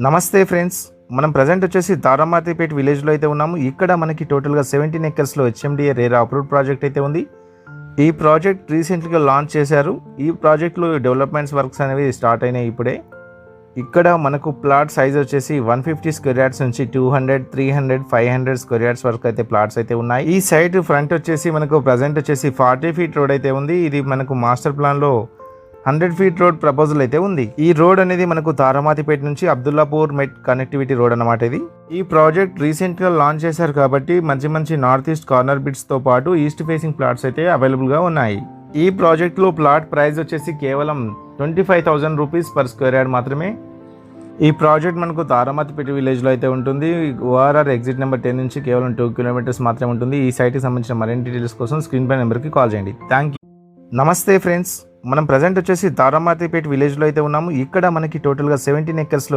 నమస్తే ఫ్రెండ్స్, మనం ప్రజెంట్ వచ్చేసి తారామాతిపేట విలేజ్లో అయితే ఉన్నాము. ఇక్కడ మనకి టోటల్గా 17 ఎకర్స్లో హెచ్ఎండిఏ రేరా అప్రూవ్డ్ ప్రాజెక్ట్ అయితే ఉంది. ఈ ప్రాజెక్ట్ రీసెంట్గా లాంచ్ చేశారు. ఈ ప్రాజెక్ట్లో డెవలప్మెంట్స్ వర్క్స్ అనేవి స్టార్ట్ అయినాయి ఇప్పుడే. ఇక్కడ మనకు ప్లాట్ సైజ్ వచ్చేసి 150 స్క్వేర్ యార్డ్స్ నుంచి 200, 300, 500 స్క్వేర్ యార్డ్స్ వరకు అయితే ప్లాట్స్ అయితే ఉన్నాయి. ఈ సైట్ ఫ్రంట్ వచ్చేసి మనకు ప్రజెంట్ వచ్చేసి 40 ఫీట్ రోడ్ అయితే ఉంది. ఇది మనకు మాస్టర్ ప్లాన్లో 100 ఫీట్ రోడ్ ప్రపోజల్ అయితే ఉంది. ఈ రోడ్ అనేది మనకు తారామాతిపేట నుంచి అబ్దుల్లాపూర్ మెట్ కనెక్టివిటీ రోడ్ అన్నమాట. ఇది ఈ ప్రాజెక్ట్ రీసెంట్ గా లాంచ్ చేశారు కాబట్టి మంచి నార్త్ ఈస్ట్ కార్నర్ బిట్స్ తో పాటు ఈస్ట్ ఫేసింగ్ ప్లాట్స్ అయితే అవైలబుల్ గా ఉన్నాయి. ఈ ప్రాజెక్ట్ లో ప్లాట్ ప్రైస్ వచ్చేసి కేవలం 25,000 రూపీస్ పర్ స్క్వేర్ యార్డ్ మాత్రమే. ఈ ప్రాజెక్ట్ మనకు తారామాతిపేట విలేజ్ లో అయితే ఉంటుంది. ఓఆర్ఆర్ ఎగ్జిట్ నెంబర్ 10 నుంచి కేవలం 2 కిలోమీటర్స్ మాత్రమే ఉంటుంది. ఈ సైట్ కి సంబంధించిన మరిన్ని డీటెయిల్స్ కోసం స్క్రీన్ పై నెంబర్ కి కాల్ చేయండి. Thank you. నమస్తే ఫ్రెండ్స్, మనం ప్రజెంట్ వచ్చేసి తారామాతిపేట విలేజ్లో అయితే ఉన్నాము. ఇక్కడ మనకి టోటల్గా 17 ఎకర్స్లో